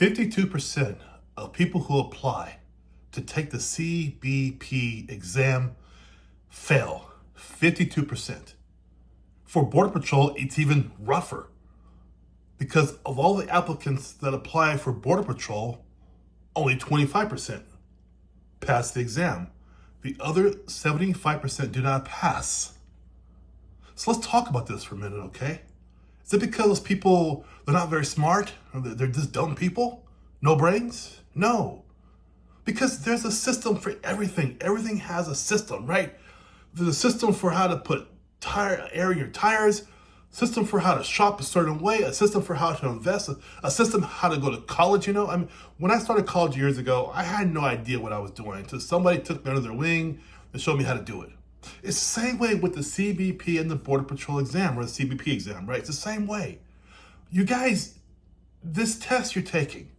52% of people who apply to take the CBP exam fail. 52%. For Border Patrol, it's even rougher because of all the applicants that apply for Border Patrol, only 25% pass the exam. The other 75% do not pass. So let's talk about this for a minute, okay? Is it because those people, they're not very smart? Or they're just dumb people? No brains? No. Because there's a system for everything. Everything has a system, right? There's a system for how to put air in your tires, system for how to shop a certain way, a system for how to invest, a system how to go to college, you know? I mean, when I started college years ago, I had no idea what I was doing until somebody took me under their wing and showed me how to do it. It's the same way with the CBP and the Border Patrol exam, or the CBP exam, right? It's the same way. You guys, this test you're taking,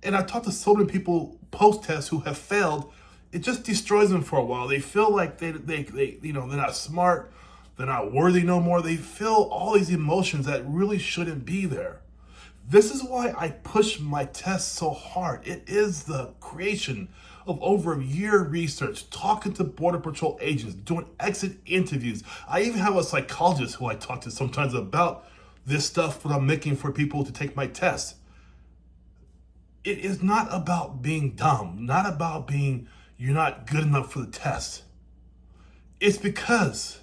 and I talked to so many people post-test who have failed, it just destroys them for a while. They feel like they they're not smart, they're not worthy no more. They feel all these emotions that really shouldn't be there. This is why I push my test so hard. It is the creation of over a year research, talking to Border Patrol agents, doing exit interviews. I even have a psychologist who I talk to sometimes about this stuff that I'm making for people to take my test. It is not about being dumb, not about being you're not good enough for the test. It's because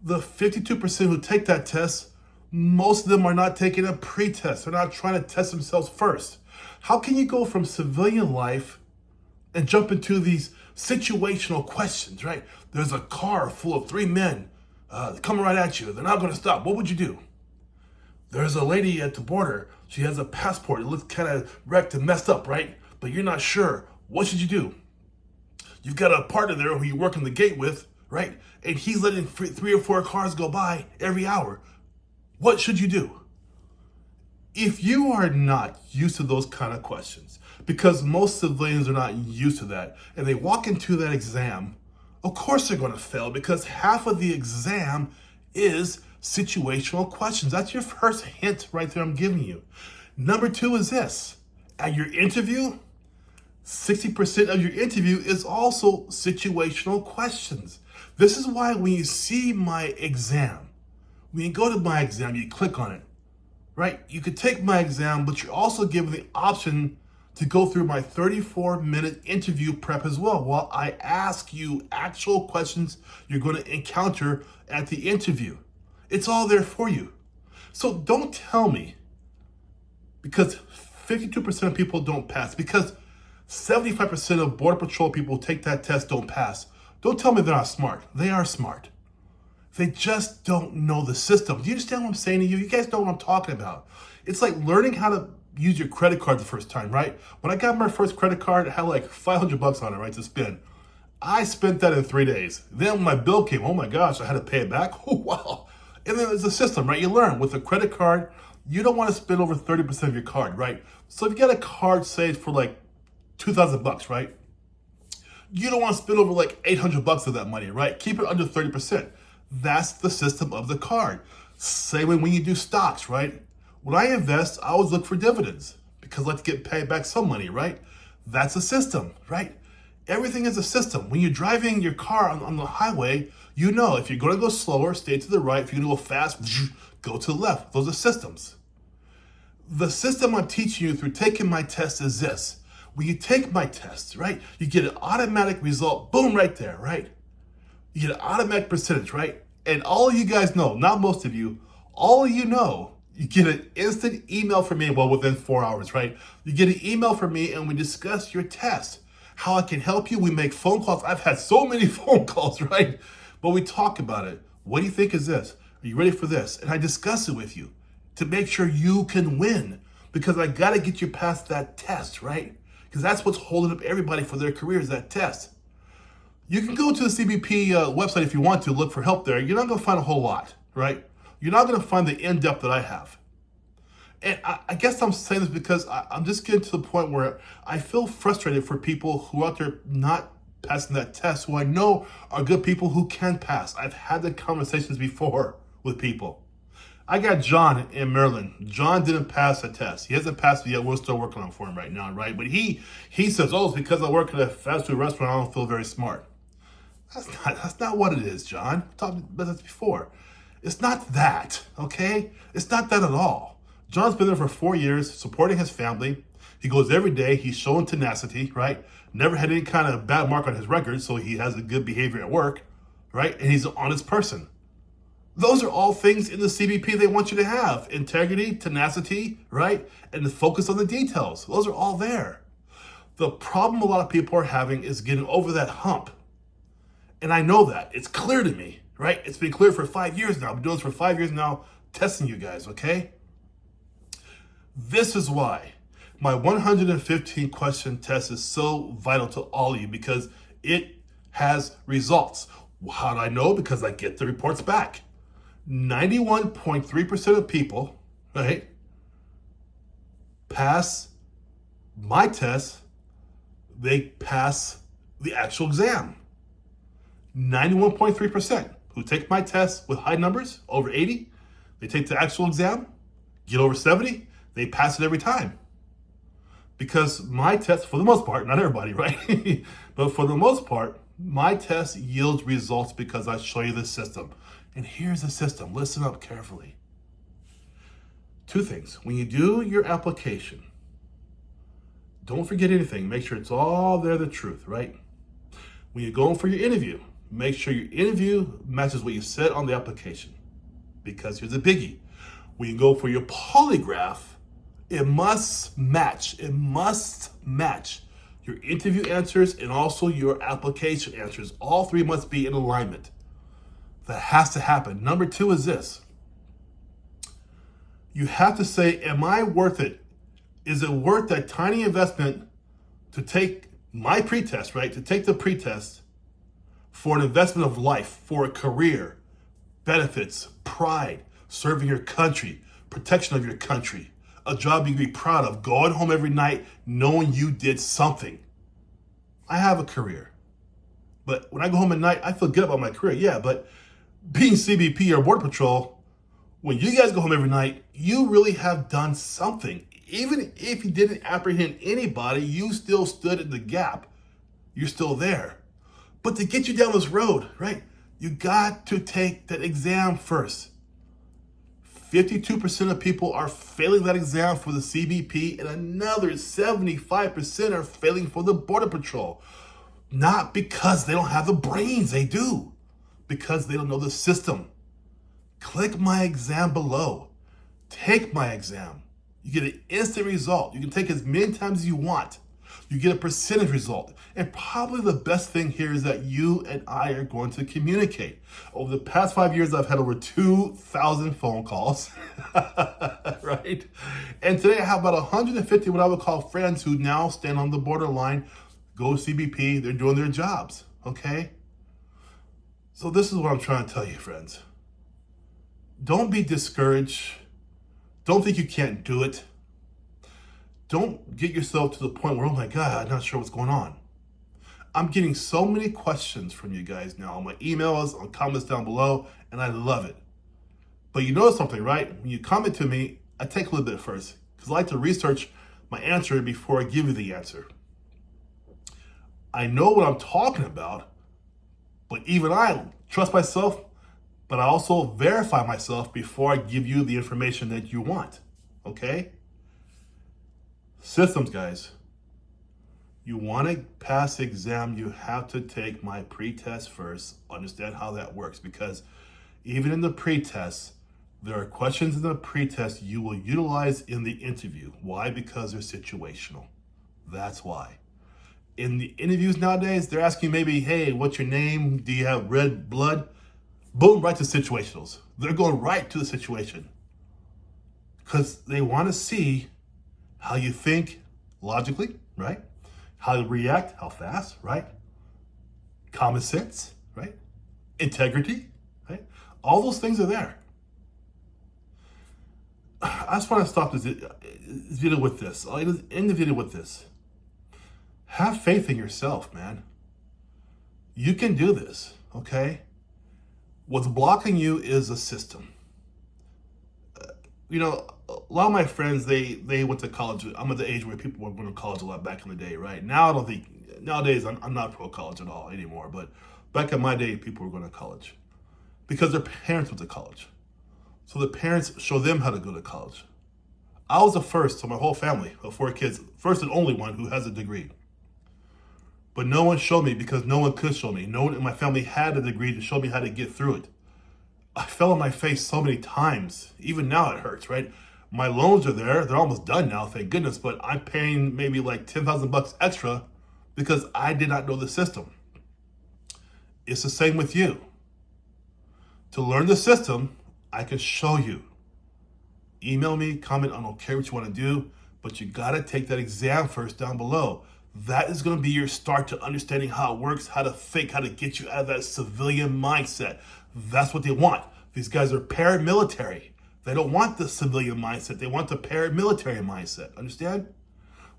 the 52% who take that test, most of them are not taking a pre-test. They're not trying to test themselves first. How can you go from civilian life and jump into these situational questions, right? There's a car full of 3 men coming right at you. They're not going to stop. What would you do? There's a lady at the border. She has a passport. It looks kind of wrecked and messed up, right? But you're not sure. What should you do? You've got a partner there who you're working the gate with, right? And he's letting 3 or 4 cars go by every hour. What should you do? If you are not used to those kind of questions, because most civilians are not used to that, and they walk into that exam, of course they're going to fail, because half of the exam is situational questions. That's your first hint right there I'm giving you. Number 2 is this. At your interview, 60% of your interview is also situational questions. This is why when you see my exam, when you go to my exam, you click on it, right? You could take my exam, but you're also given the option to go through my 34-minute interview prep as well, while I ask you actual questions you're going to encounter at the interview. It's all there for you. So don't tell me, because 52% of people don't pass, because 75% of Border Patrol people who take that test don't pass. Don't tell me they're not smart. They are smart. They just don't know the system. Do you understand what I'm saying to you? You guys know what I'm talking about. It's like learning how to use your credit card the first time, right? When I got my first credit card, it had like $500 on it, right, to spend. I spent that in 3 days. Then when my bill came, oh my gosh, I had to pay it back. Oh, wow. And then there's a system, right? You learn with a credit card, you don't want to spend over 30% of your card, right? So if you got a card saved for like $2,000, right? You don't want to spend over like $800 of that money, right? Keep it under 30%. That's the system of the card. Same way when you do stocks, right? When I invest, I always look for dividends because I like to get paid back some money, right? That's a system, right? Everything is a system. When you're driving your car on the highway, you know if you're going to go slower, stay to the right. If you're going to go fast, go to the left. Those are systems. The system I'm teaching you through taking my test is this. When you take my test, right, you get an automatic result, boom, right there, right? You get an automatic percentage, right? And all of you guys know, not most of you, all of you know, you get an instant email from me, well, within 4 hours, right? You get an email from me and we discuss your test, how I can help you. We make phone calls. I've had so many phone calls, right? But we talk about it. What do you think is this? Are you ready for this? And I discuss it with you to make sure you can win, because I got to get you past that test, right? Because that's what's holding up everybody for their careers, that test. You can go to the CBP website if you want to, look for help there. You're not going to find a whole lot, right? You're not going to find the in-depth that I have. And I guess I'm saying this because I'm just getting to the point where I feel frustrated for people who are out there not passing that test, who I know are good people who can pass. I've had the conversations before with people. I got John in Maryland. John didn't pass a test. He hasn't passed it yet. We're still working on it for him right now, right? But he says, oh, it's because I work at a fast food restaurant, I don't feel very smart. That's not what it is, John. We talked about this before. It's not that, okay? It's not that at all. John's been there for 4 years, supporting his family. He goes every day. He's showing tenacity, right? Never had any kind of bad mark on his record, so he has a good behavior at work, right? And he's an honest person. Those are all things in the CBP they want you to have. Integrity, tenacity, right? And the focus on the details. Those are all there. The problem a lot of people are having is getting over that hump. And I know that. It's clear to me, right? It's been clear for 5 years now. I've been doing this for 5 years now, testing you guys, okay? This is why my 115 question test is so vital to all of you, because it has results. How do I know? Because I get the reports back. 91.3% of people, right, pass my test. They pass the actual exam. 91.3% who take my test with high numbers, over 80, they take the actual exam, get over 70, they pass it every time. Because my test, for the most part, not everybody, right? But for the most part, my test yields results because I show you the system. And here's the system. Listen up carefully. 2 things. When you do your application, don't forget anything. Make sure it's all there, the truth, right? When you're going for your interview, make sure your interview matches what you said on the application. Because here's a biggie. When you go for your polygraph, it must match. It must match your interview answers and also your application answers. All 3 must be in alignment. That has to happen. Number 2 is this. You have to say, am I worth it? Is it worth that tiny investment to take my pretest, right? To take the pretest for an investment of life, for a career, benefits, pride, serving your country, protection of your country, a job you can be proud of, going home every night knowing you did something. I have a career, but when I go home at night, I feel good about my career. Yeah, but being CBP or Border Patrol, when you guys go home every night, you really have done something. Even if you didn't apprehend anybody, you still stood in the gap. You're still there. But to get you down this road, right, you got to take that exam first. 52% of people are failing that exam for the CBP, and another 75% are failing for the Border Patrol. Not because they don't have the brains, they do. Because they don't know the system. Click my exam below. Take my exam. You get an instant result. You can take as many times as you want. You get a percentage result. And probably the best thing here is that you and I are going to communicate. Over the past 5 years, I've had over 2,000 phone calls, right? And today I have about 150 what I would call friends who now stand on the borderline, go to CBP, they're doing their jobs, okay? So this is what I'm trying to tell you, friends. Don't be discouraged. Don't think you can't do it. Don't get yourself to the point where, oh my God, I'm not sure what's going on. I'm getting so many questions from you guys now on my emails, on comments down below, and I love it. But you know something, right? When you comment to me, I take a little bit first because I like to research my answer before I give you the answer. I know what I'm talking about, but even I trust myself, but I also verify myself before I give you the information that you want, okay? Systems, guys. You want to pass the exam, you have to take my pretest first. Understand how that works, because even in the pretest, there are questions in the pretest you will utilize in the interview. Why? Because they're situational. That's why. In the interviews nowadays, they're asking maybe, hey, what's your name? Do you have red blood? Boom, right to situationals. They're going right to the situation because they want to see how you think logically, right? How you react, how fast, right? Common sense, right? Integrity, right? All those things are there. I just want to stop this video with this. I'll end the video with this. Have faith in yourself, man. You can do this, okay? What's blocking you is a system. a lot of my friends, they went to college. I'm at the age where people were going to college a lot back in the day, right? Now I don't think, nowadays I'm not pro college at all anymore, but back in my day, people were going to college because their parents went to college. So the parents show them how to go to college. I was the first, so my whole family of 4 kids, first and only one who has a degree. But no one showed me because no one could show me. No one in my family had a degree to show me how to get through it. I fell on my face so many times. Even now it hurts, right? My loans are there. They're almost done now, thank goodness. But I'm paying maybe like $10,000 extra because I did not know the system. It's the same with you. To learn the system, I can show you. Email me, comment, I don't care what you want to do, but you got to take that exam first down below. That is going to be your start to understanding how it works, how to think, how to get you out of that civilian mindset. That's what they want. These guys are paramilitary. They don't want the civilian mindset. They want the paramilitary mindset. Understand?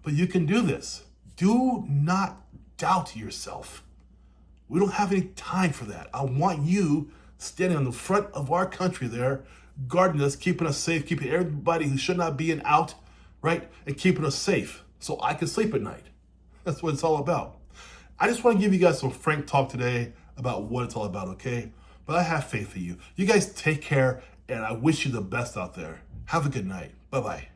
But you can do this. Do not doubt yourself. We don't have any time for that. I want you standing on the front of our country there, guarding us, keeping us safe, keeping everybody who should not be in out, right? And keeping us safe so I can sleep at night. That's what it's all about. I just want to give you guys some frank talk today about what it's all about, okay? But I have faith in you. You guys take care, and I wish you the best out there. Have a good night. Bye-bye.